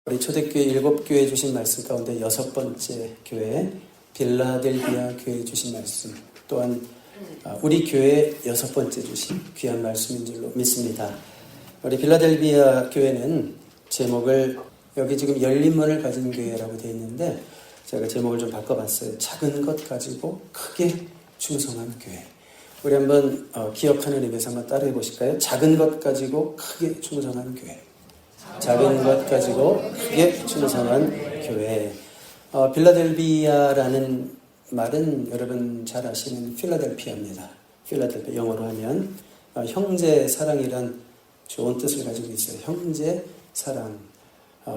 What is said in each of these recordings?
우리 초대교회 7교회 주신 말씀 가운데 6번째 교회 빌라델비아 교회 주신 말씀, 또한 우리 교회 6번째 주신 귀한 말씀인 줄로 믿습니다. 우리 빌라델비아 교회는 제목을, 여기 지금 열린 문을 가진 교회라고 되어 있는데 제가 제목을 좀 바꿔봤어요. 작은 것 가지고 크게 충성한 교회. 우리 한번 기억하는 의미에서 한번 따라해 보실까요? 작은 것 가지고 크게 충성한 교회. 작은 것 가지고 크게 충성한 교회. 빌라델비아라는 말은 여러분 잘 아시는 필라델피아입니다. 필라델피아, 영어로 하면 형제 사랑이란 좋은 뜻을 가지고 있어요. 형제 사랑.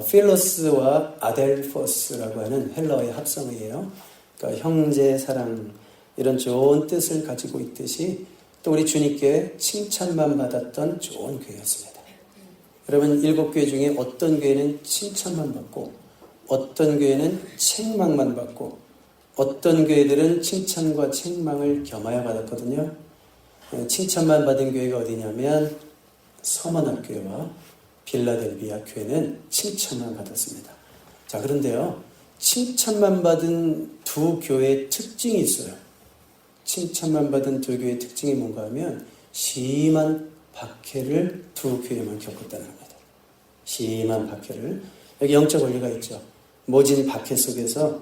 필로스와 아델포스라고 하는 헬라어의 합성어예요. 그러니까 형제 사랑, 이런 좋은 뜻을 가지고 있듯이 또 우리 주님께 칭찬만 받았던 좋은 교회였습니다. 여러분, 7교회 중에 어떤 교회는 칭찬만 받고 어떤 교회는 책망만 받고 어떤 교회들은 칭찬과 책망을 겸하여 받았거든요. 칭찬만 받은 교회가 어디냐면 서머나교회와 빌라델비아 교회는 칭찬만 받았습니다. 자, 그런데요, 칭찬만 받은 두 교회의 특징이 있어요. 칭찬만 받은 두 교회의 특징이 뭔가 하면 심한 박해를 두 교회만 겪었다는 겁니다. 심한 박해를. 여기 영적 원리가 있죠. 모진 박해 속에서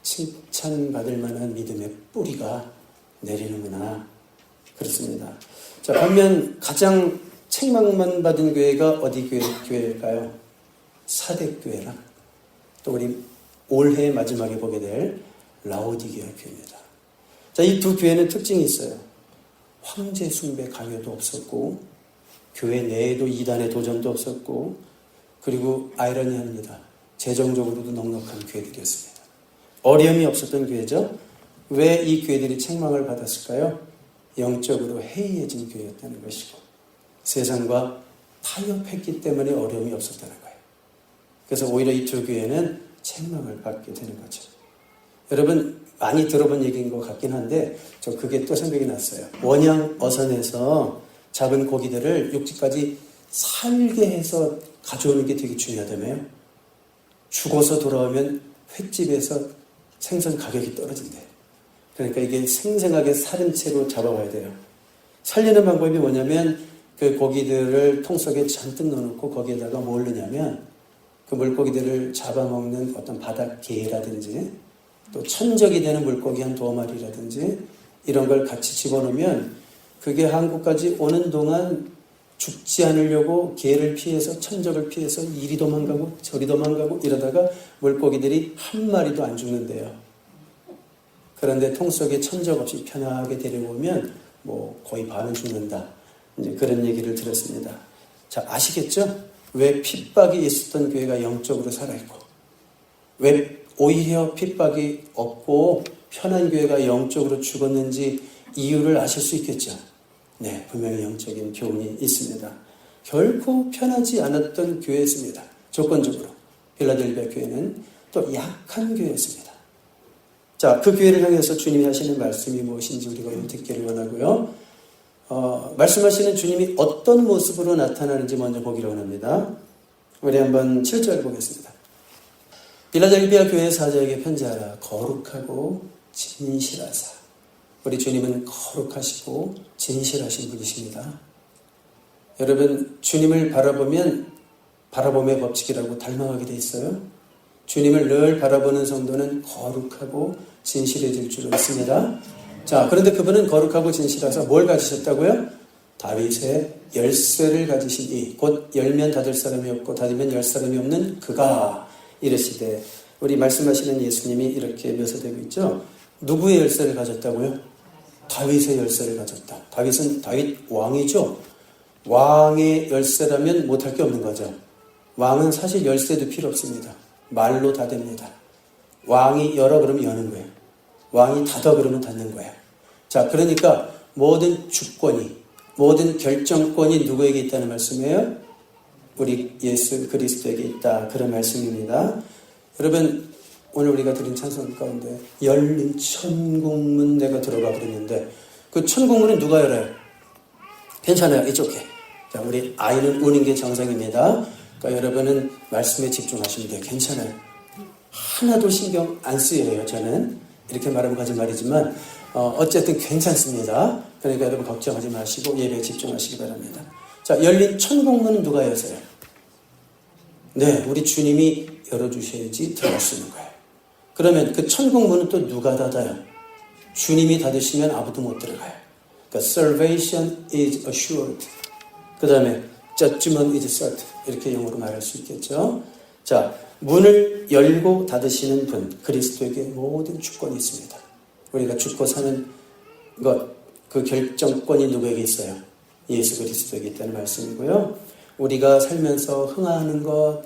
칭찬받을 만한 믿음의 뿌리가 내리는구나. 그렇습니다. 자, 반면 가장 책망만 받은 교회가 어디 교회일까요? 사대교회랑 또 우리 올해 마지막에 보게 될 라오디게아 교회입니다. 자, 이 두 교회는 특징이 있어요. 황제 숭배 강요도 없었고 교회 내에도 이단의 도전도 없었고, 그리고 아이러니합니다. 재정적으로도 넉넉한 교회들이었습니다. 어려움이 없었던 교회죠. 왜 이 교회들이 책망을 받았을까요? 영적으로 해이해진 교회였다는 것이고 세상과 타협했기 때문에 어려움이 없었다는 거예요. 그래서 오히려 이 두 교회는 책망을 받게 되는 거죠. 여러분 많이 들어본 얘기인 것 같긴 한데 저 그게 또 생각이 났어요. 원양 어선에서 잡은 고기들을 육지까지 살게 해서 가져오는 게 되게 중요하다며요. 죽어서 돌아오면 횟집에서 생선 가격이 떨어진대요. 그러니까 이게 생생하게 살은 채로 잡아와야 돼요. 살리는 방법이 뭐냐면 그 고기들을 통 속에 잔뜩 넣어놓고 거기에다가 뭘 넣냐면 그 물고기들을 잡아먹는 어떤 바닷개라든지 또 천적이 되는 물고기 한 2마리라든지 이런 걸 같이 집어넣으면 그게 한국까지 오는 동안 죽지 않으려고 개를 피해서 천적을 피해서 이리 도망가고 저리 도망가고 이러다가 물고기들이 한 마리도 안 죽는데요. 그런데 통 속에 천적 없이 편하게 데려오면 뭐 거의 반은 죽는다. 이제 그런 얘기를 들었습니다. 자, 아시겠죠? 왜 핍박이 있었던 교회가 영적으로 살아있고 왜 오히려 핍박이 없고 편한 교회가 영적으로 죽었는지 이유를 아실 수 있겠죠? 네, 분명히 영적인 교훈이 있습니다. 결코 편하지 않았던 교회였습니다. 조건적으로. 빌라델비아 교회는 또 약한 교회였습니다. 자, 그 교회를 향해서 주님이 하시는 말씀이 무엇인지 우리가 오늘 듣기를 원하고요. 말씀하시는 주님이 어떤 모습으로 나타나는지 먼저 보기를 원합니다. 우리 한번 7절 보겠습니다. 빌라델비아 교회 사자에게 편지하라. 거룩하고 진실하사. 우리 주님은 거룩하시고 진실하신 분이십니다. 여러분, 주님을 바라보면 바라봄의 법칙이라고 닮아가게 돼 있어요. 주님을 늘 바라보는 성도는 거룩하고 진실해질 줄 믿습니다. 자, 그런데 그분은 거룩하고 진실하사 뭘 가지셨다고요? 다윗의 열쇠를 가지신 이, 곧 열면 닫을 사람이 없고 닫으면 열 사람이 없는 그가 이르시되, 우리 말씀하시는 예수님이 이렇게 묘사되고 있죠. 누구의 열쇠를 가졌다고요? 다윗의 열쇠를 가졌다. 다윗은 다윗 왕이죠. 왕의 열쇠라면 못할 게 없는 거죠. 왕은 사실 열쇠도 필요 없습니다. 말로 다 됩니다. 왕이 열어 그러면 여는 거예요. 왕이 닫아 그러면 닫는 거예요. 자, 그러니까 모든 주권이, 모든 결정권이 누구에게 있다는 말씀이에요? 우리 예수 그리스도에게 있다. 그런 말씀입니다. 여러분, 오늘 우리가 드린 찬송 가운데 열린 천국문 내가 들어가 버렸는데 그 천국문은 누가 열어요? 괜찮아요. 이쪽에. 자, 우리 아이는 우는 게 정상입니다. 그러니까 여러분은 말씀에 집중하시면 돼요. 괜찮아요. 하나도 신경 안 쓰여요. 저는 이렇게 말하면 거짓말이지만 어쨌든 괜찮습니다. 그러니까 여러분 걱정하지 마시고 예배에 집중하시기 바랍니다. 자, 열린 천국문은 누가 여세요? 네, 우리 주님이 열어주셔야지 들어갈 수 있는 거예요. 그러면 그 천국문은 또 누가 닫아요? 주님이 닫으시면 아무도 못 들어가요. 그러니까 salvation is assured. 그 다음에 judgment is certain. 이렇게 영어로 말할 수 있겠죠. 자, 문을 열고 닫으시는 분, 그리스도에게 모든 주권이 있습니다. 우리가 죽고 사는 것, 그 결정권이 누구에게 있어요? 예수 그리스도에게 있다는 말씀이고요. 우리가 살면서 흥하는 것,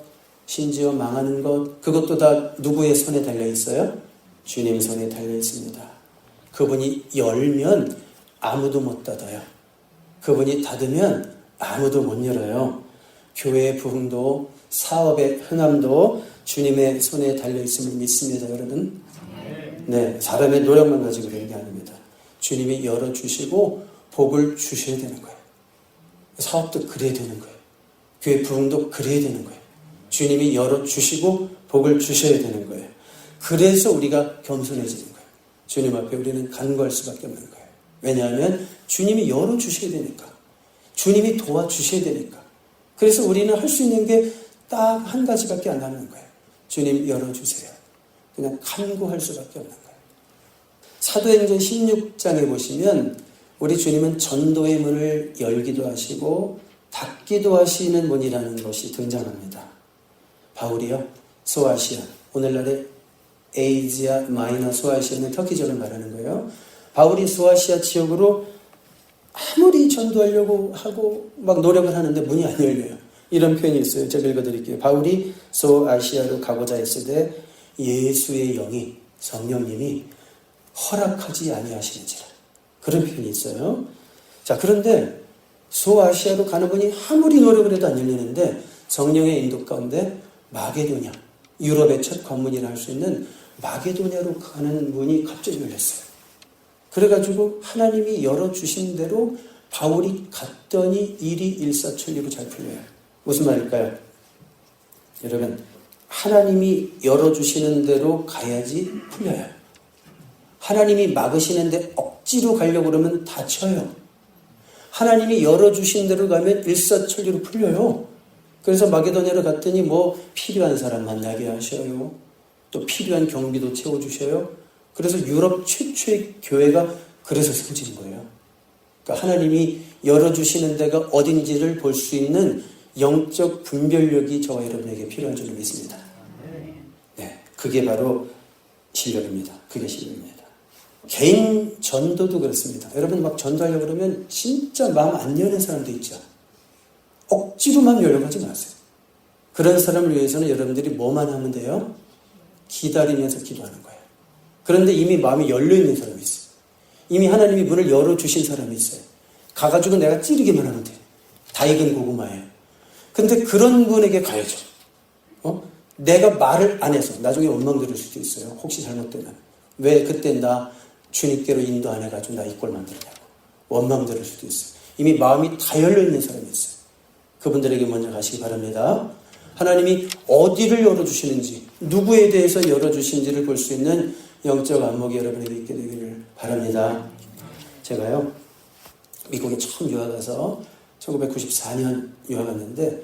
심지어 망하는 것, 그것도 다 누구의 손에 달려 있어요? 주님 손에 달려 있습니다. 그분이 열면 아무도 못 닫아요. 그분이 닫으면 아무도 못 열어요. 교회의 부흥도 사업의 흥함도 주님의 손에 달려 있음을 믿습니다, 여러분. 네, 사람의 노력만 가지고 되는 게 아닙니다. 주님이 열어주시고 복을 주셔야 되는 거예요. 사업도 그래야 되는 거예요. 교회 부흥도 그래야 되는 거예요. 주님이 열어주시고 복을 주셔야 되는 거예요. 그래서 우리가 겸손해지는 거예요. 주님 앞에 우리는 간구할 수밖에 없는 거예요. 왜냐하면 주님이 열어주셔야 되니까. 주님이 도와주셔야 되니까. 그래서 우리는 할 수 있는 게 딱 한 가지밖에 안 남는 거예요. 주님 열어주세요. 그냥 간구할 수밖에 없는 거예요. 사도행전 16장에 보시면 우리 주님은 전도의 문을 열기도 하시고 닫기도 하시는 분이라는 것이 등장합니다. 바울이요, 소아시아, 오늘날의 에이지아 마이너 소아시아는 터키족을 말하는 거예요. 바울이 소아시아 지역으로 아무리 전도하려고 하고 막 노력을 하는데 문이 안 열려요. 이런 표현이 있어요. 제가 읽어드릴게요. 바울이 소아시아로 가고자 했을 때 예수의 영이, 성령님이 허락하지 아니하시는지라. 그런 표현이 있어요. 자, 그런데 소아시아로 가는 분이 아무리 노력을 해도 안 열리는데 성령의 인도 가운데 마게도냐, 유럽의 첫 관문이라 할 수 있는 마게도냐로 가는 문이 갑자기 열렸어요. 그래가지고 하나님이 열어주신 대로 바울이 갔더니 일이 일사천리로 잘 풀려요. 무슨 말일까요? 여러분, 하나님이 열어주시는 대로 가야지 풀려요. 하나님이 막으시는데 억지로 가려고 그러면 다쳐요. 하나님이 열어주신 대로 가면 일사천리로 풀려요. 그래서 마게도냐로 갔더니 뭐 필요한 사람 만나게 하셔요. 또 필요한 경비도 채워주셔요. 그래서 유럽 최초의 교회가 그래서 생긴 거예요. 그러니까 하나님이 열어주시는 데가 어딘지를 볼 수 있는 영적 분별력이 저와 여러분에게 필요한 줄 믿습니다. 네, 그게 바로 실력입니다. 그게 실력입니다. 개인 전도도 그렇습니다. 여러분 막 전도하려고 그러면 진짜 마음 안 여는 사람도 있죠. 억지로만 열려고 하지 마세요. 그런 사람을 위해서는 여러분들이 뭐만 하면 돼요? 기다리면서 기도하는 거예요. 그런데 이미 마음이 열려있는 사람이 있어요. 이미 하나님이 문을 열어주신 사람이 있어요. 가가지고 내가 찌르기만 하면 돼요. 다 익은 고구마예요. 근데 그런 분에게 가야죠. 내가 말을 안 해서 나중에 원망 들을 수도 있어요. 혹시 잘못되면. 왜 그때 나 주님께로 인도 안 해가지고 나 이 꼴 만들냐고. 원망 들을 수도 있어요. 이미 마음이 다 열려있는 사람이 있어요. 그분들에게 먼저 가시기 바랍니다. 하나님이 어디를 열어주시는지, 누구에 대해서 열어주신지를 볼 수 있는 영적 안목이 여러분에게 있게 되기를 바랍니다. 제가요, 미국에 처음 유학 가서 1994년 유학 갔는데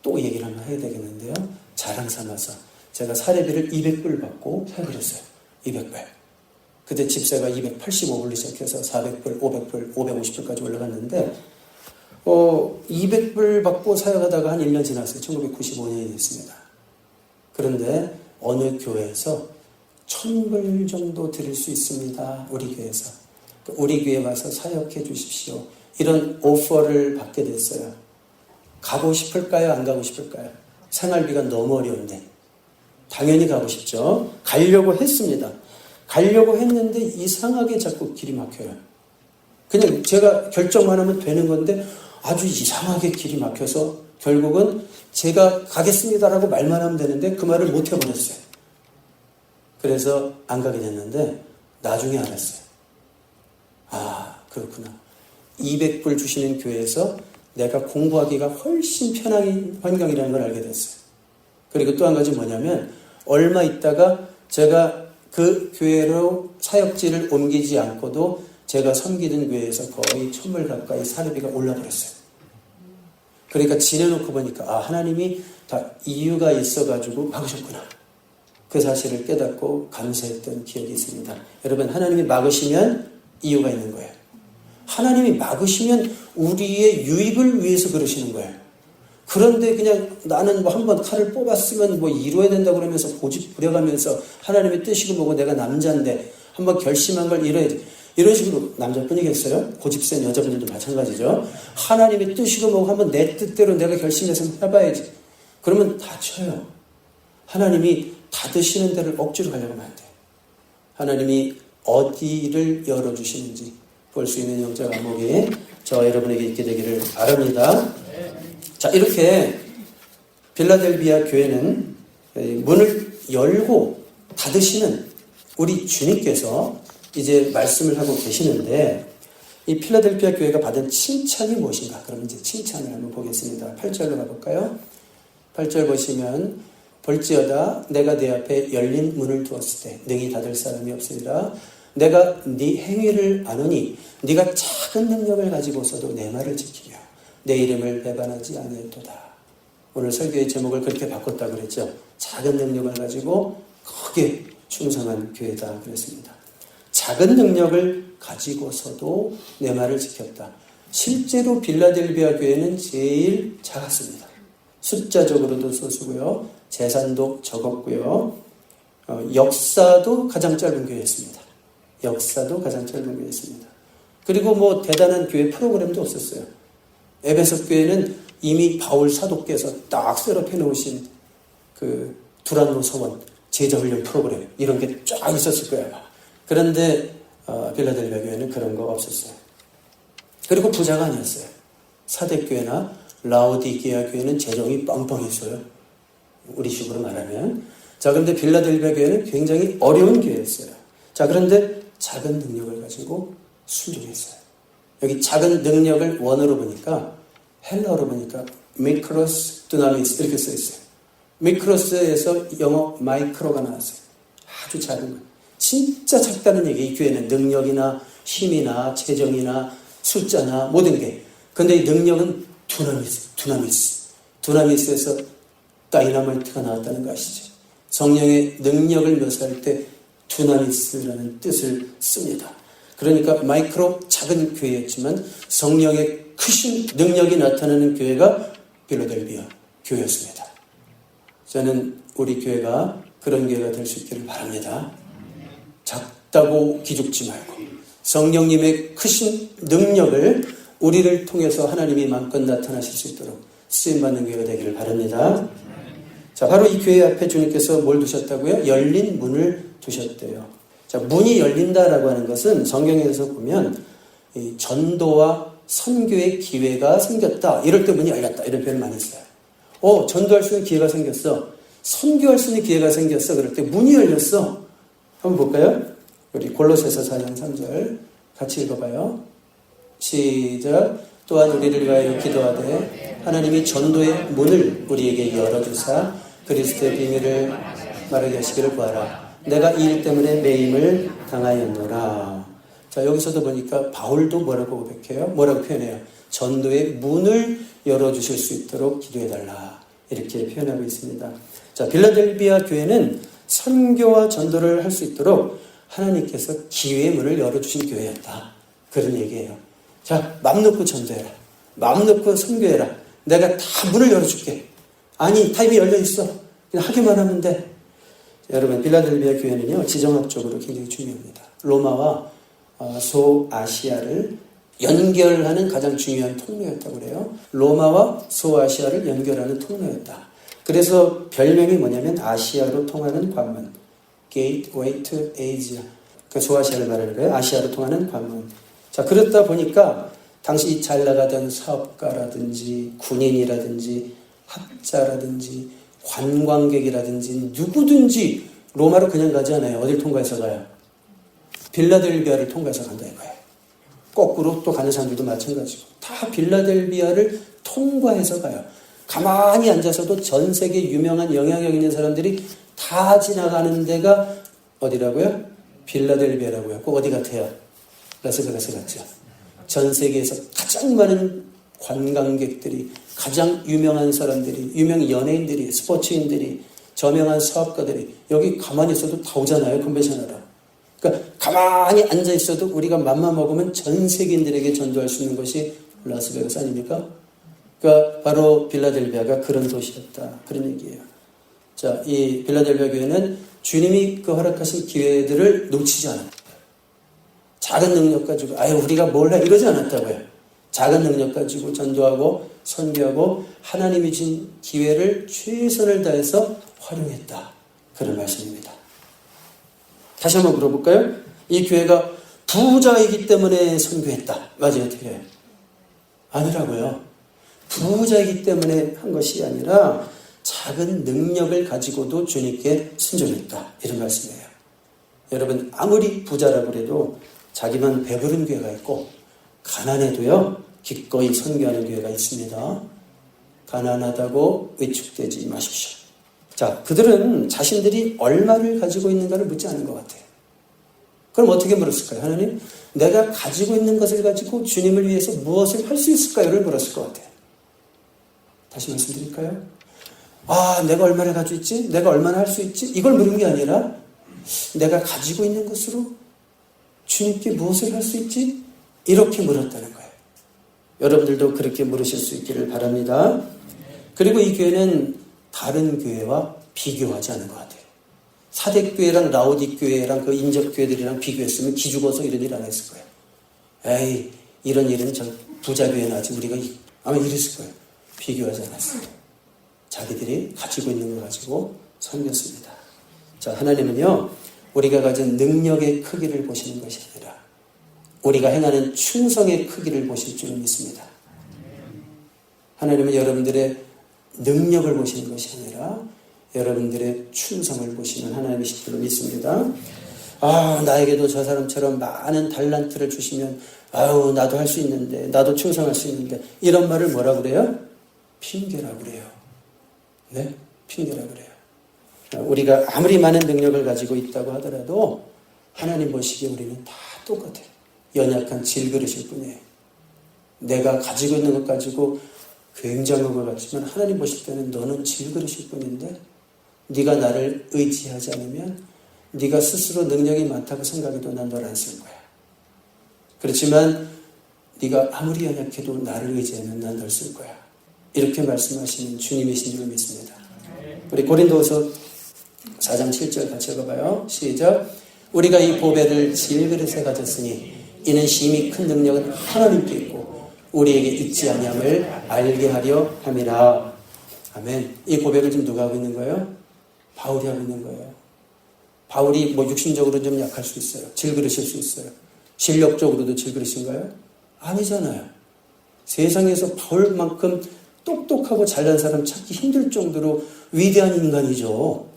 또 얘기를 한번 해야 되겠는데요. 자랑 삼아서 제가 사례비를 200불 받고 사역을 했어요. 200불. 그때 집세가 285불로 시작해서 400불, 500불, 550불까지 올라갔는데 200불 받고 사역하다가 한 1년 지났어요. 1995년이 됐습니다. 그런데 어느 교회에서 1000불 정도 드릴 수 있습니다. 우리 교회에서. 우리 교회 와서 사역해 주십시오. 이런 오퍼를 받게 됐어요. 가고 싶을까요? 안 가고 싶을까요? 생활비가 너무 어려운데. 당연히 가고 싶죠. 가려고 했습니다. 가려고 했는데 이상하게 자꾸 길이 막혀요. 그냥 제가 결정만 하면 되는 건데 아주 이상하게 길이 막혀서 결국은 제가 가겠습니다라고 말만 하면 되는데 그 말을 못 해버렸어요. 그래서 안 가게 됐는데 나중에 알았어요. 아, 그렇구나. 200불 주시는 교회에서 내가 공부하기가 훨씬 편한 환경이라는 걸 알게 됐어요. 그리고 또 한 가지 뭐냐면 얼마 있다가 제가 그 교회로 사역지를 옮기지 않고도 제가 섬기던 교회에서 거의 1000불 가까이 사례비가 올라버렸어요. 그러니까 지내놓고 보니까 하나님이 다 이유가 있어가지고 막으셨구나. 그 사실을 깨닫고 감사했던 기억이 있습니다. 여러분, 하나님이 막으시면 이유가 있는 거예요. 하나님이 막으시면 우리의 유익을 위해서 그러시는 거예요. 그런데 그냥 나는 뭐 한번 칼을 뽑았으면 뭐 이루어야 된다 그러면서 고집 부려가면서 하나님의 뜻이고 뭐고 내가 남자인데 한번 결심한 걸 이뤄야지. 이런 식으로 남자뿐이겠어요? 고집 센 여자분들도 마찬가지죠. 하나님의 뜻이고 뭐고 한번 내 뜻대로 내가 결심해서 해봐야지. 그러면 다쳐요. 하나님이 닫으시는 데를 억지로 가려고 하면 안 돼요. 하나님이 어디를 열어주시는지 볼 수 있는 영적 안목이 저와 여러분에게 있게 되기를 바랍니다. 자, 이렇게 빌라델비아 교회는 문을 열고 닫으시는 우리 주님께서 이제 말씀을 하고 계시는데, 이 필라델피아 교회가 받은 칭찬이 무엇인가? 그럼 이제 칭찬을 한번 보겠습니다. 8절로 가볼까요? 8절 보시면 볼지어다 내가 네 앞에 열린 문을 두었을 때 능히 닫을 사람이 없으리라. 내가 네 행위를 아노니 네가 작은 능력을 가지고서도 내 말을 지키며 내 이름을 배반하지 아니했도다. 오늘 설교의 제목을 그렇게 바꿨다고 그랬죠. 작은 능력을 가지고 크게 충성한 교회다 그랬습니다. 작은 능력을 가지고서도 내 말을 지켰다. 실제로 빌라델비아 교회는 제일 작았습니다. 숫자적으로도 소수고요. 재산도 적었고요. 역사도 가장 짧은 교회였습니다. 역사도 가장 짧은 교회였습니다. 그리고 뭐 대단한 교회 프로그램도 없었어요. 에베소 교회는 이미 바울 사도께서 딱 셋업해 놓으신 그 두란노 서원 제자훈련 프로그램 이런 게 쫙 있었을 거예요. 그런데 빌라델비아 교회는 그런 거 없었어요. 그리고 부자가 아니었어요. 사대교회나 라오디게아 교회는 재정이 빵빵했어요. 우리식으로 말하면. 자, 그런데 빌라델비아 교회는 굉장히 어려운 교회였어요. 자, 그런데 작은 능력을 가지고 순종했어요. 여기 작은 능력을 원어로 보니까 헬라어로 보니까 미크로스 두나미스 이렇게 써 있어요. 미크로스에서 영어 마이크로가 나왔어요. 아주 작은 것. 진짜 작다는 얘기. 이 교회는 능력이나 힘이나 재정이나 숫자나 모든 게. 근데 이 능력은 두나미스에서 다이나마이트가 나왔다는 거 아시죠? 성령의 능력을 묘사할 때 두나미스라는 뜻을 씁니다. 그러니까 마이크로 작은 교회였지만 성령의 크신 능력이 나타나는 교회가 빌라델비아 교회였습니다. 저는 우리 교회가 그런 교회가 될 수 있기를 바랍니다. 작다고 기죽지 말고 성령님의 크신 능력을 우리를 통해서 하나님이 마음껏 나타나실 수 있도록 쓰임받는 교회가 되기를 바랍니다. 자, 바로 이 교회 앞에 주님께서 뭘 두셨다고요? 열린 문을 두셨대요. 자, 문이 열린다라고 하는 것은 성경에서 보면 이 전도와 선교의 기회가 생겼다. 이럴 때 문이 열렸다. 이런 표현을 많이 써요. 전도할 수 있는 기회가 생겼어. 선교할 수 있는 기회가 생겼어. 그럴 때 문이 열렸어. 한번 볼까요? 우리 골로새서 4장 3절 같이 읽어봐요. 시작. 또한 우리를 위하여 기도하되 하나님이 전도의 문을 우리에게 열어주사 그리스도의 비밀을 말하게 하시기를 구하라. 내가 이 일 때문에 매임을 당하였노라. 자, 여기서도 보니까 바울도 뭐라고 고백해요? 뭐라고 표현해요? 전도의 문을 열어주실 수 있도록 기도해달라. 이렇게 표현하고 있습니다. 자, 빌라델비아 교회는 선교와 전도를 할 수 있도록 하나님께서 기회의 문을 열어주신 교회였다. 그런 얘기예요. 자, 맘 놓고 전도해라. 맘 놓고 선교해라. 내가 다 문을 열어줄게. 아니, 다 이미 열려있어. 그냥 하기만 하면 돼. 여러분, 빌라델비아 교회는요, 지정학적으로 굉장히 중요합니다. 로마와 소아시아를 연결하는 가장 중요한 통로였다고 그래요. 로마와 소아시아를 연결하는 통로였다. 그래서 별명이 뭐냐면 아시아로 통하는 관문. Gateway to Asia. 그 소아시아를 말하는 거예요. 아시아로 통하는 관문. 자, 그렇다 보니까 당시 잘 나가던 사업가라든지 군인이라든지 학자라든지 관광객이라든지 누구든지 로마로 그냥 가지 않아요. 어딜 통과해서 가요? 빌라델비아를 통과해서 간다 이거예요. 거꾸로 또 가는 사람들도 마찬가지고 다 빌라델비아를 통과해서 가요. 가만히 앉아서도 전 세계 유명한 영향력 있는 사람들이 다 지나가는 데가 어디라고요? 빌라델비아라고요. 꼭 어디 같아요? 라스베가스 같죠. 전 세계에서 가장 많은 관광객들이, 가장 유명한 사람들이, 유명 연예인들이, 스포츠인들이, 저명한 사업가들이 여기 가만히 있어도 다 오잖아요. 컨벤션하러. 그러니까 가만히 앉아 있어도 우리가 맘만 먹으면 전 세계인들에게 전도할 수 있는 것이 라스베가스 아닙니까? 그러니까 바로 빌라델비아가 그런 도시였다. 그런 얘기예요. 자, 이 빌라델비아 교회는 주님이 그 허락하신 기회들을 놓치지 않았다. 작은 능력 가지고 우리가 뭘 해 이러지 않았다고요. 작은 능력 가지고 전도하고 선교하고 하나님이 준 기회를 최선을 다해서 활용했다. 그런 말씀입니다. 다시 한번 물어볼까요? 이 교회가 부자이기 때문에 선교했다. 맞아요? 어떻게 해요? 아니라고요. 부자이기 때문에 한 것이 아니라 작은 능력을 가지고도 주님께 순종했다. 이런 말씀이에요. 여러분 아무리 부자라고 해도 자기만 배부른 교회가 있고 가난해도요 기꺼이 선교하는 교회가 있습니다. 가난하다고 위축되지 마십시오. 자, 그들은 자신들이 얼마를 가지고 있는가를 묻지 않은 것 같아요. 그럼 어떻게 물었을까요? 하나님, 내가 가지고 있는 것을 가지고 주님을 위해서 무엇을 할 수 있을까요?를 물었을 것 같아요. 다시 말씀드릴까요? 내가 얼마를 가지고 있지? 내가 얼마나 할 수 있지? 이걸 물은 게 아니라 내가 가지고 있는 것으로 주님께 무엇을 할 수 있지? 이렇게 물었다는 거예요. 여러분들도 그렇게 물으실 수 있기를 바랍니다. 그리고 이 교회는 다른 교회와 비교하지 않은 것 같아요. 사대교회랑 라오디교회랑 그 인접교회들이랑 비교했으면 기죽어서 이런 일 안 했을 거예요. 이런 일은 저 부자교회는 아직 우리가 아마 이랬을 거예요. 비교하지 않았어요. 자기들이 가지고 있는 걸 가지고 섬겼습니다. 자, 하나님은요, 우리가 가진 능력의 크기를 보시는 것이 아니라 우리가 행하는 충성의 크기를 보실 줄 믿습니다. 하나님은 여러분들의 능력을 보시는 것이 아니라 여러분들의 충성을 보시는 하나님이실 줄로 믿습니다. 나에게도 저 사람처럼 많은 달란트를 주시면 나도 할 수 있는데, 나도 충성할 수 있는데, 이런 말을 뭐라고 그래요? 핑계라고 그래요. 네? 핑계라고 그래요. 우리가 아무리 많은 능력을 가지고 있다고 하더라도 하나님 보시기에 우리는 다 똑같아요. 연약한 질그릇일 뿐이에요. 내가 가지고 있는 것 가지고 굉장한 것 같지만 하나님 보실 때는 너는 질그릇일 뿐인데 네가 나를 의지하지 않으면 네가 스스로 능력이 많다고 생각해도 난 널 안 쓸 거야. 그렇지만 네가 아무리 연약해도 나를 의지하면 난 널 쓸 거야. 이렇게 말씀하시는 주님이신 줄 믿습니다. 우리 고린도후서 4장 7절 같이 읽어봐요. 시작. 우리가 이 보배를 질그릇에 가졌으니 이는 심히 큰 능력은 하나님께 있고 우리에게 있지 아니함을 알게 하려 함이라. 아멘. 이 고백을 지금 누가 하고 있는 거예요? 바울이 하고 있는 거예요. 바울이 육신적으로 좀 약할 수 있어요. 질그릇일 수 있어요. 실력적으로도 질그릇인가요? 아니잖아요. 세상에서 바울만큼 똑똑하고 잘난 사람 찾기 힘들 정도로 위대한 인간이죠.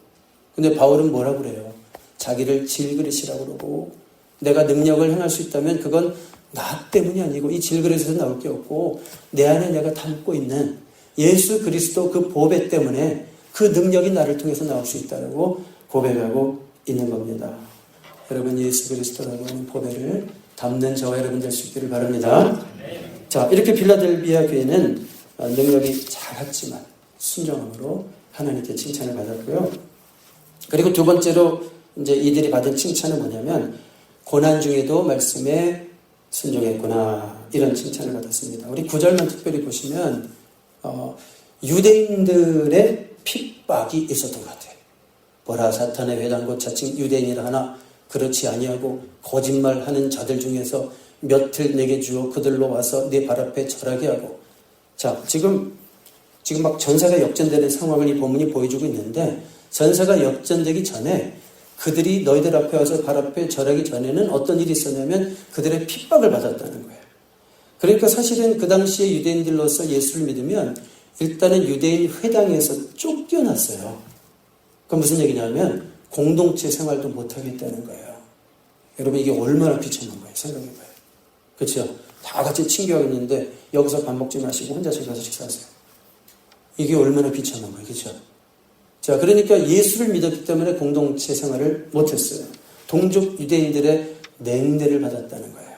근데 바울은 뭐라고 그래요? 자기를 질그릇이라고 그러고 내가 능력을 행할 수 있다면 그건 나 때문이 아니고 이 질그릇에서 나올 게 없고 내 안에 내가 담고 있는 예수 그리스도 그 보배 때문에 그 능력이 나를 통해서 나올 수 있다고 고백하고 있는 겁니다. 여러분 예수 그리스도라고 하는 보배를 담는 저와 여러분 될 수 있기를 바랍니다. 자, 이렇게 빌라델비아 교회는 능력이 작았지만 순종함으로 하나님께 칭찬을 받았고요. 그리고 두 번째로 이제 이들이 받은 칭찬은 뭐냐면 고난 중에도 말씀에 순종했구나 이런 칭찬을 받았습니다. 우리 9절만 특별히 보시면 유대인들의 핍박이 있었던 것 같아요. 보라 사탄의 회당 곧 자칭 유대인이라 하나 그렇지 아니하고 거짓말하는 자들 중에서 몇을 내게 주어 그들로 와서 네 발 앞에 절하게 하고. 자, 지금 막 전세가 역전되는 상황을 이 본문이 보여주고 있는데 전세가 역전되기 전에 그들이 너희들 앞에 와서 발 앞에 절하기 전에는 어떤 일이 있었냐면 그들의 핍박을 받았다는 거예요. 그러니까 사실은 그 당시에 유대인들로서 예수를 믿으면 일단은 유대인 회당에서 쫓겨났어요. 그건 무슨 얘기냐면 공동체 생활도 못하겠다는 거예요. 여러분 이게 얼마나 비참한 거예요. 생각해봐요. 그렇죠? 다 같이 친교하고 있는데 여기서 밥 먹지 마시고 혼자 저기 가서 식사하세요. 이게 얼마나 비참한 거예요. 그렇죠? 자, 그러니까 예수를 믿었기 때문에 공동체 생활을 못했어요. 동족 유대인들의 냉대를 받았다는 거예요.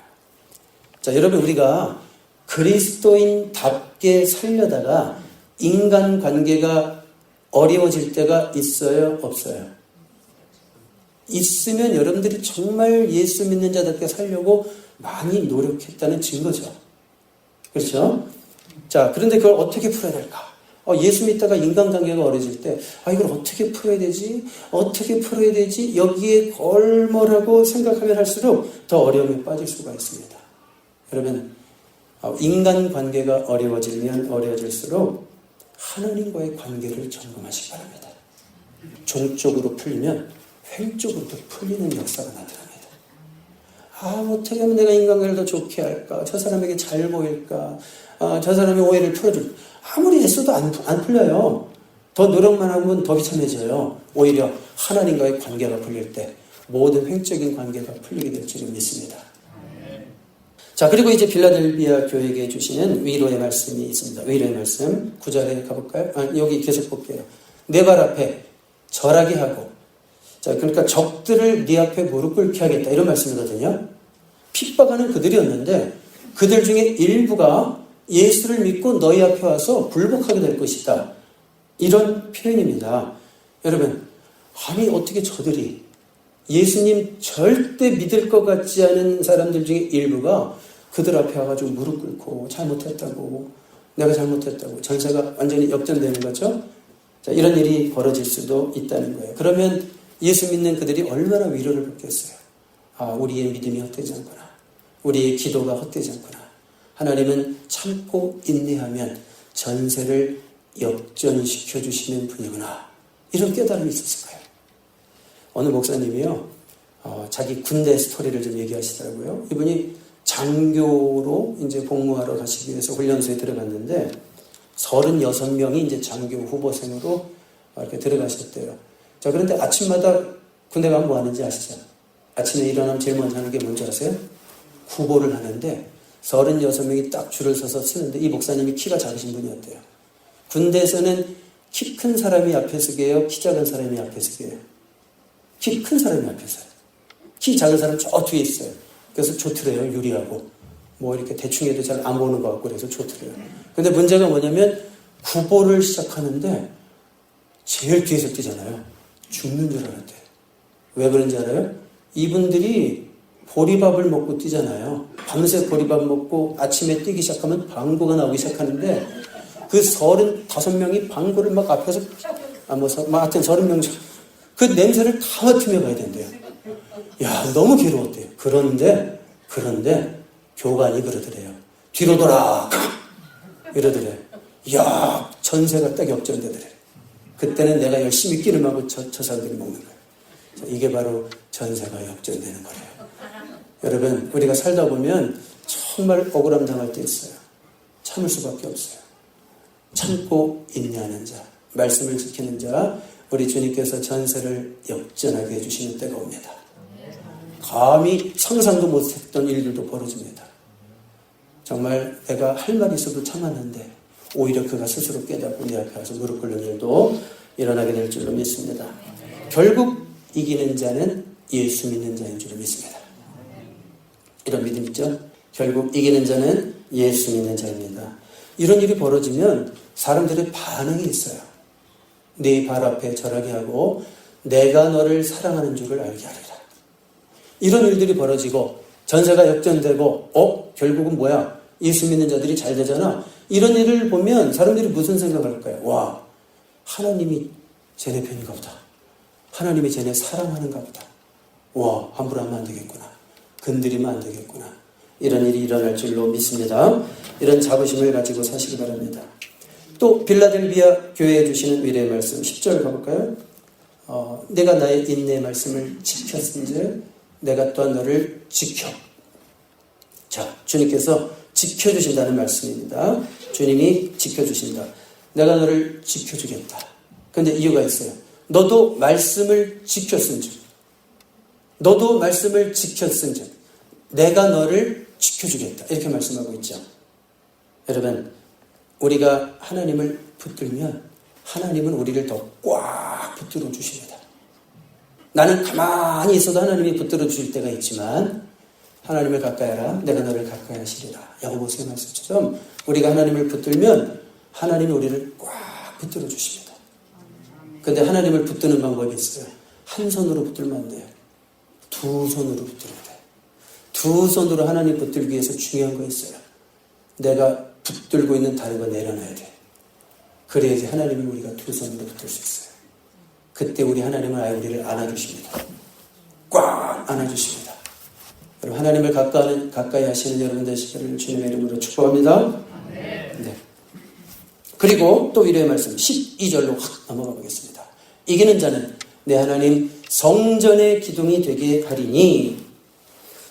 자, 여러분, 우리가 그리스도인답게 살려다가 인간관계가 어려워질 때가 있어요? 없어요? 있으면 여러분들이 정말 예수 믿는 자답게 살려고 많이 노력했다는 증거죠. 그렇죠? 자, 그런데 그걸 어떻게 풀어야 될까? 예수 믿다가 인간관계가 어려질 때, 이걸 어떻게 풀어야 되지? 어떻게 풀어야 되지? 여기에 걸머라고 생각하면 할수록 더 어려움에 빠질 수가 있습니다. 여러분, 인간관계가 어려워지면 어려워질수록 하나님과의 관계를 점검하시기 바랍니다. 종쪽으로 풀리면 횡쪽으로도 풀리는 역사가 나타납니다. 어떻게 하면 내가 인간관계를 더 좋게 할까? 저 사람에게 잘 보일까? 저 사람의 오해를 풀어줄까? 아무리 애써도 안 풀려요. 더 노력만 하면 더 비참해져요. 오히려 하나님과의 관계가 풀릴 때 모든 횡적인 관계가 풀리게 될 줄을 믿습니다. 자, 그리고 이제 빌라델비아 교회에게 주시는 위로의 말씀이 있습니다. 위로의 말씀 9절에 가볼까요? 여기 계속 볼게요. 내 발 앞에 절하게 하고, 자, 그러니까 적들을 네 앞에 무릎 꿇게 하겠다, 이런 말씀이거든요. 핍박하는 그들이었는데 그들 중에 일부가 예수를 믿고 너희 앞에 와서 굴복하게 될 것이다, 이런 표현입니다. 여러분, 아니 어떻게 저들이 예수님 절대 믿을 것 같지 않은 사람들 중에 일부가 그들 앞에 와가지고 무릎 꿇고 잘못했다고, 내가 잘못했다고, 전세가 완전히 역전되는 거죠. 자, 이런 일이 벌어질 수도 있다는 거예요. 그러면 예수 믿는 그들이 얼마나 위로를 받겠어요. 우리의 믿음이 헛되지 않구나, 우리의 기도가 헛되지 않구나, 하나님은 참고 인내하면 전세를 역전시켜 주시는 분이구나, 이런 깨달음이 있었을 거예요. 어느 목사님이요, 자기 군대 스토리를 좀 얘기하시더라고요. 이분이 장교로 이제 복무하러 가시기 위해서 훈련소에 들어갔는데 36명이 이제 장교 후보생으로 이렇게 들어가셨대요. 자, 그런데 아침마다 군대 가면 뭐 하는지 아시죠? 아침에 일어나면 제일 먼저 하는 게 뭔지 아세요? 구보를 하는데 36명이 딱 줄을 서서 쓰는데 이 목사님이 키가 작으신 분이었대요. 군대에서는 키 큰 사람이 앞에 서게요, 키 작은 사람이 앞에 서게요? 키 큰 사람이 앞에 서요. 키 작은 사람 저 뒤에 있어요. 그래서 좋더래요, 유리하고. 뭐 이렇게 대충 해도 잘 안 보는 것 같고 그래서 좋더래요. 근데 문제가 뭐냐면 구보를 시작하는데 제일 뒤에서 뛰잖아요. 죽는 줄 알았대요. 왜 그런지 알아요? 이분들이 보리밥을 먹고 뛰잖아요. 밤새 보리밥 먹고 아침에 뛰기 시작하면 방구가 나오기 시작하는데 그 35명이 방구를 막 앞에서 하여튼 30명 그 냄새를 다 맡으며 가야 된대요. 야, 너무 괴로웠대요. 그런데 교관이 그러더래요. 뒤로 돌아! 이러더래요. 야, 전세가 딱 역전되더래요. 그때는 내가 열심히 끼를 마고 저 사람들이 먹는 거예요. 자, 이게 바로 전세가 역전되는 거예요. 여러분, 우리가 살다 보면 정말 억울함 당할 때 있어요. 참을 수밖에 없어요. 참고 인내하는 자, 말씀을 지키는 자, 우리 주님께서 전세를 역전하게 해주시는 때가 옵니다. 감히 상상도 못했던 일들도 벌어집니다. 정말 내가 할 말이 있어도 참았는데 오히려 그가 스스로 깨닫고 내 앞에 와서 무릎 꿇는 일도 일어나게 될 줄로 믿습니다. 결국 이기는 자는 예수 믿는 자인 줄로 믿습니다. 이런 믿음 있죠? 결국 이기는 자는 예수 믿는 자입니다. 이런 일이 벌어지면 사람들의 반응이 있어요. 네 발 앞에 절하게 하고 내가 너를 사랑하는 줄을 알게 하리라. 이런 일들이 벌어지고 전세가 역전되고 결국은 뭐야? 예수 믿는 자들이 잘 되잖아. 이런 일을 보면 사람들이 무슨 생각을 할까요? 와, 하나님이 쟤네 편인가 보다. 하나님이 쟤네 사랑하는가 보다. 와, 함부로 하면 안 되겠구나. 건드리면 안 되겠구나. 이런 일이 일어날 줄로 믿습니다. 이런 자부심을 가지고 사시기 바랍니다. 또 빌라델비아 교회에 주시는 위로의 말씀 10절 가볼까요? 내가 나의 인내의 말씀을 지켰은즉 내가 또한 너를 지켜. 자, 주님께서 지켜주신다는 말씀입니다. 주님이 지켜주신다. 내가 너를 지켜주겠다. 그런데 이유가 있어요. 너도 말씀을 지켰은즉, 너도 말씀을 지켰은즉 내가 너를 지켜주겠다. 이렇게 말씀하고 있죠. 여러분, 우리가 하나님을 붙들면 하나님은 우리를 더 꽉 붙들어 주십니다. 나는 가만히 있어도 하나님이 붙들어 주실 때가 있지만 하나님을 가까이 하라. 내가 너를 가까이 하시리라. 야고보서의 말씀처럼 우리가 하나님을 붙들면 하나님이 우리를 꽉 붙들어 주십니다. 그런데 하나님을 붙드는 방법이 있어요. 한 손으로 붙들면 안 돼요. 두 손으로 붙들어야 돼요. 두 손으로 하나님 붙들기 위해서 중요한 거 있어요. 내가 붙들고 있는 다른 거 내려놔야 돼. 그래야지 하나님을 우리가 두 손으로 붙들 수 있어요. 그때 우리 하나님은 아예 우리를 안아주십니다. 꽉 안아주십니다. 여러분, 하나님을 가까이 하시는 여러분 되시기를 주님의 이름으로 축복합니다. 네. 그리고 또 위로의 말씀 12절로 확 넘어가 보겠습니다. 이기는 자는 내 하나님 성전의 기둥이 되게 하리니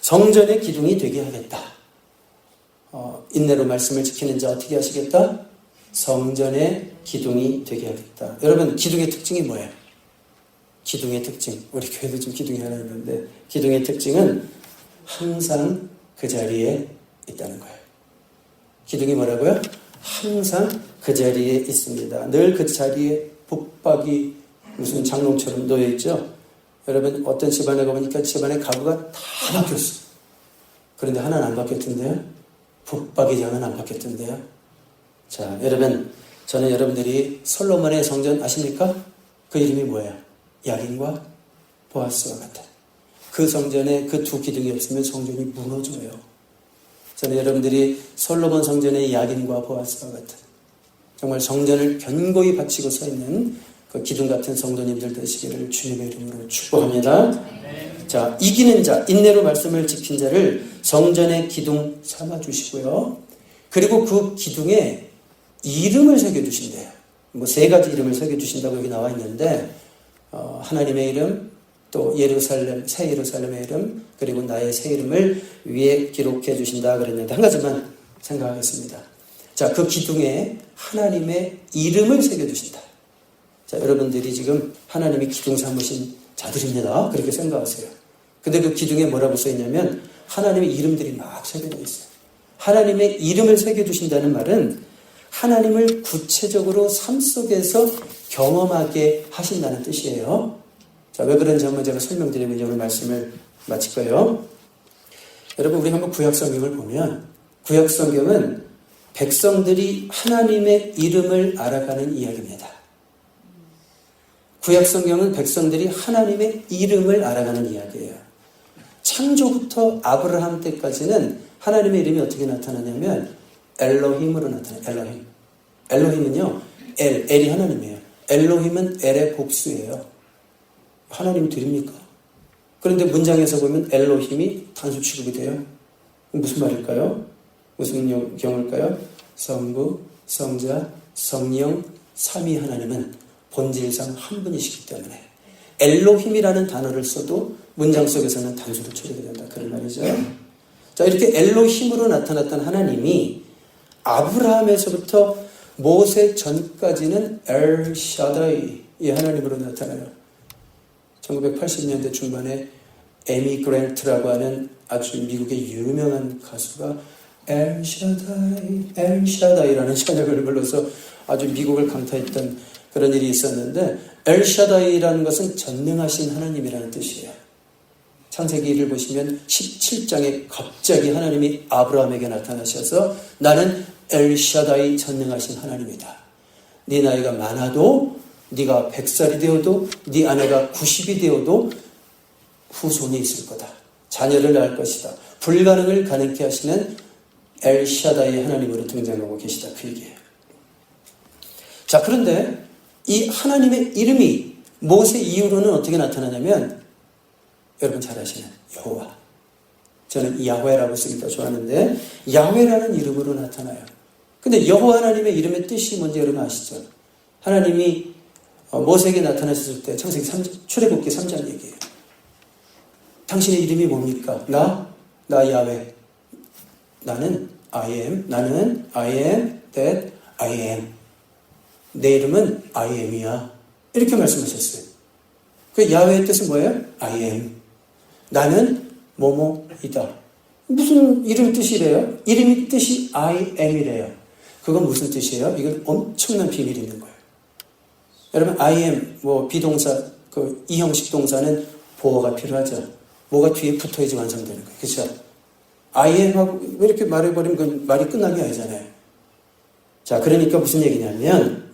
성전의 기둥이 되게 하겠다. 인내로 말씀을 지키는 자 어떻게 하시겠다? 성전의 기둥이 되게 하겠다. 여러분, 기둥의 특징이 뭐예요? 기둥의 특징, 우리 교회도 좀 기둥이 하나 있는데 기둥의 특징은 항상 그 자리에 있다는 거예요. 기둥이 뭐라고요? 항상 그 자리에 있습니다. 늘 그 자리에 붙박이 무슨 장롱처럼 놓여 있죠. 여러분, 어떤 집안에 가보니까 집안의 가구가 다 바뀌었어. 그런데 하나는 안 바뀌었던데요. 붙박이장은 안 바뀌었던데요. 자, 여러분, 저는 여러분들이 솔로몬의 성전 아십니까? 그 이름이 뭐예요? 야긴과 보아스와 같은. 그 성전에 그 두 기둥이 없으면 성전이 무너져요. 저는 여러분들이 솔로몬 성전의 야긴과 보아스와 같은 정말 성전을 견고히 바치고 서 있는 그 기둥 같은 성도님들 되시기를 주님의 이름으로 축복합니다. 자, 이기는 자, 인내로 말씀을 지킨 자를 성전의 기둥 삼아 주시고요. 그리고 그 기둥에 이름을 새겨주신대요. 뭐 세 가지 이름을 새겨주신다고 여기 나와 있는데 하나님의 이름, 또 예루살렘, 새 예루살렘의 이름, 그리고 나의 새 이름을 위에 기록해 주신다 그랬는데 한 가지만 생각하겠습니다. 자, 그 기둥에 하나님의 이름을 새겨주신다. 자, 여러분들이 지금 하나님이 기둥 삼으신 자들입니다. 그렇게 생각하세요. 근데 그 기둥에 뭐라고 써있냐면 하나님의 이름들이 막 새겨져 있어요. 하나님의 이름을 새겨주신다는 말은 하나님을 구체적으로 삶 속에서 경험하게 하신다는 뜻이에요. 자, 왜 그런지 한번 제가 설명드리면 오늘 말씀을 마칠 거예요. 여러분, 우리 한번 구약성경을 보면 구약성경은 백성들이 하나님의 이름을 알아가는 이야기입니다. 구약성경은 백성들이 하나님의 이름을 알아가는 이야기예요. 창조부터 아브라함 때까지는 하나님의 이름이 어떻게 나타나냐면 엘로힘으로 나타나요. 엘로힘. 엘로힘은요, 엘이 하나님이에요. 엘로힘은 엘의 복수예요. 하나님 드립니까? 그런데 문장에서 보면 엘로힘이 단수 취급이 돼요. 무슨 말일까요? 무슨 경우일까요? 성부, 성자, 성령, 삼위 하나님은 본질상 한 분이시기 때문에 엘로힘이라는 단어를 써도 문장 속에서는 단수로 처리가 된다. 그런 말이죠. 자, 이렇게 엘로힘으로 나타났던 하나님이 아브라함에서부터 모세 전까지는 엘샤다이의 하나님으로 나타나요. 1980년대 중반에 에미 그랜트라고 하는 아주 미국의 유명한 가수가 엘샤다이라는 찬양을 불러서 아주 미국을 강타했던 그런 일이 있었는데 엘샤다이라는 것은 전능하신 하나님이라는 뜻이에요. 창세기 1을 보시면 17장에 갑자기 하나님이 아브라함에게 나타나셔서 나는 엘샤다이 전능하신 하나님이다. 네 나이가 많아도 네가 100살이 되어도 네 아내가 90이 되어도 후손이 있을 거다. 자녀를 낳을 것이다. 불가능을 가능케 하시는 엘샤다이 하나님으로 등장하고 계시다. 그 얘기예요. 자, 그런데 이 하나님의 이름이 모세 이후로는 어떻게 나타나냐면 여러분 잘 아시는 여호와. 저는 야훼라고 쓰기도 좋아하는데 야훼라는 이름으로 나타나요. 근데 여호와 하나님의 이름의 뜻이 뭔지 여러분 아시죠? 하나님이 모세에게 나타나셨을 때 창세기 출애굽기 3장 얘기예요. 당신의 이름이 뭡니까? 나 야훼. 나는 I am. 나는 I am that I am. 내 이름은 I am이야. 이렇게 말씀하셨어요. 그 야훼의 뜻은 뭐예요? I am. 나는 뭐뭐이다. 무슨 이름 뜻이래요? 이름이 뜻이 I am이래요. 그건 무슨 뜻이에요? 이건 엄청난 비밀이 있는 거예요. 여러분, I am, 비동사, 이 형식 동사는 보어가 필요하죠. 뭐가 뒤에 붙어야지 완성되는 거예요. 그렇죠? I am 하고 왜 이렇게 말해버리면 그 말이 끝난 게 아니잖아요. 자, 그러니까 무슨 얘기냐면,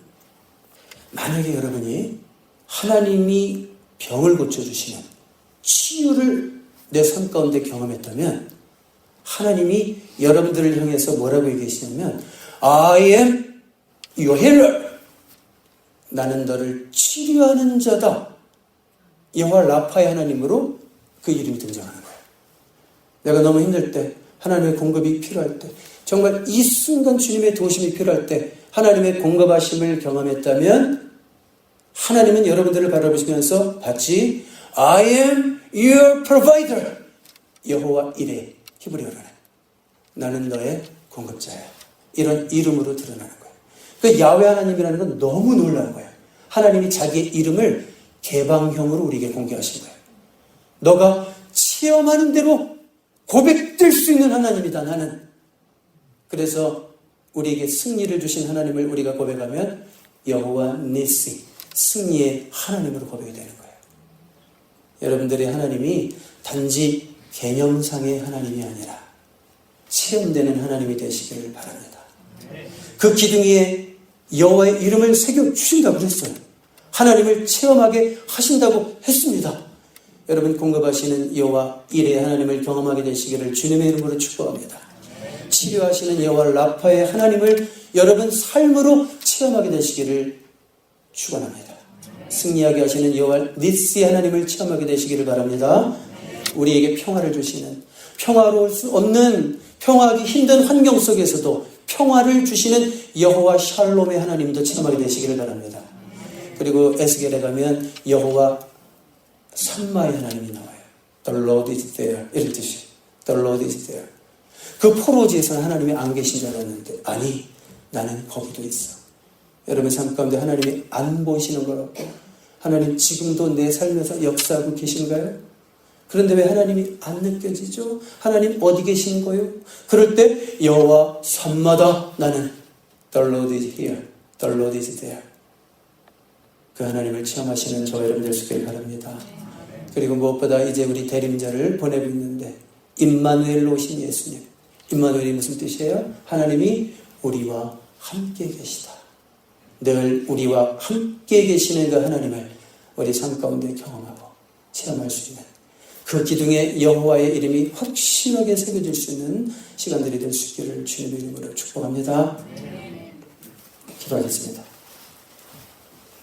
만약에 여러분이 하나님이 병을 고쳐주시는 치유를 내 삶 가운데 경험했다면, 하나님이 여러분들을 향해서 뭐라고 얘기하시냐면, I am your healer. 나는 너를 치료하는 자다. 여호와 라파의 하나님으로 그 이름이 등장하는 거예요. 내가 너무 힘들 때, 하나님의 공급이 필요할 때, 정말 이 순간 주님의 도우심이 필요할 때 하나님의 공급하심을 경험했다면 하나님은 여러분들을 바라보시면서 마치 I am your provider. 여호와 이레, 히브리어로는 나는 너의 공급자야. 이런 이름으로 드러나는 거예요. 그 야훼 하나님이라는 건 너무 놀라운 거예요. 하나님이 자기의 이름을 개방형으로 우리에게 공개하신 거예요. 너가 체험하는 대로 고백될 수 있는 하나님이다, 나는. 그래서 우리에게 승리를 주신 하나님을 우리가 고백하면 여호와 니시, 승리의 하나님으로 고백이 되는 거예요. 여러분들의 하나님이 단지 개념상의 하나님이 아니라 체험되는 하나님이 되시기를 바랍니다. 그 기둥에 여호와의 이름을 새겨주신다고 그랬어요. 하나님을 체험하게 하신다고 했습니다. 여러분, 공급하시는 여호와 이레 하나님을 경험하게 되시기를 주님의 이름으로 축복합니다. 치료하시는 여호와 라파의 하나님을 여러분 삶으로 체험하게 되시기를 축원합니다. 승리하게 하시는 여호와 니시 하나님을 체험하게 되시기를 바랍니다. 우리에게 평화를 주시는, 평화로울 수 없는, 평화하기 힘든 환경 속에서도 평화를 주시는 여호와 샬롬의 하나님도 체험하게 되시기를 바랍니다. 그리고 에스겔에 가면 여호와 삼마의 하나님이 나와요. The Lord is there. 이런 뜻이에요. The Lord is there. 그 포로지에서는 하나님이 안 계신 줄 알았는데, 아니, 나는 거기도 있어. 여러분 삶 가운데 하나님이 안 보이시는 것 같고, 하나님 지금도 내 삶에서 역사하고 계신가요? 그런데 왜 하나님이 안 느껴지죠? 하나님 어디 계신 거요? 그럴 때 여호와 산마다 나는 The Lord is here. The Lord is there. 그 하나님을 체험하시는 저와 여러분 되시길 바랍니다. 그리고 무엇보다 이제 우리 대림자를 보내고 있는데 임마누엘로 오신 예수님. 임마누엘이 무슨 뜻이에요? 하나님이 우리와 함께 계시다. 늘 우리와 함께 계시는 그 하나님을 우리 삶 가운데 경험하고 체험할 수 있는 그 기둥에 여호와의 이름이 확실하게 새겨질 수 있는 시간들이 될 수 있기를 주님의 이름으로 축복합니다. 기도하겠습니다.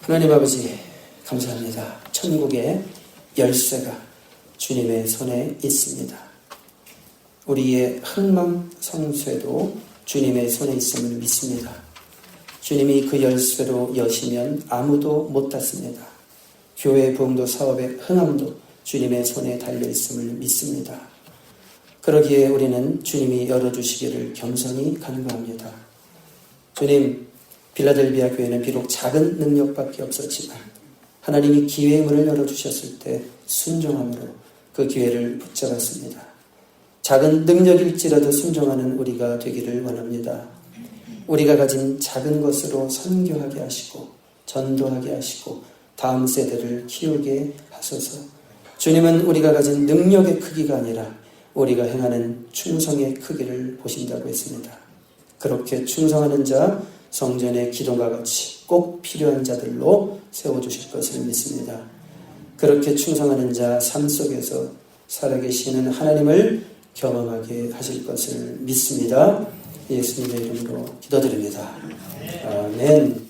하나님 아버지 감사합니다. 천국의 열쇠가 주님의 손에 있습니다. 우리의 흥망 성쇠도 주님의 손에 있음을 믿습니다. 주님이 그 열쇠로 여시면 아무도 못 닫습니다. 교회 부흥도 사업의 흥함도 주님의 손에 달려있음을 믿습니다. 그러기에 우리는 주님이 열어주시기를 겸손히 간구합니다. 주님, 빌라델비아 교회는 비록 작은 능력밖에 없었지만 하나님이 기회의 문을 열어주셨을 때 순종함으로 그 기회를 붙잡았습니다. 작은 능력일지라도 순종하는 우리가 되기를 원합니다. 우리가 가진 작은 것으로 선교하게 하시고 전도하게 하시고 다음 세대를 키우게 하소서. 주님은 우리가 가진 능력의 크기가 아니라 우리가 행하는 충성의 크기를 보신다고 했습니다. 그렇게 충성하는 자, 성전의 기도가 같이 꼭 필요한 자들로 세워주실 것을 믿습니다. 그렇게 충성하는 자 삶 속에서 살아계시는 하나님을 경험하게 하실 것을 믿습니다. 예수님의 이름으로 기도드립니다. 아멘.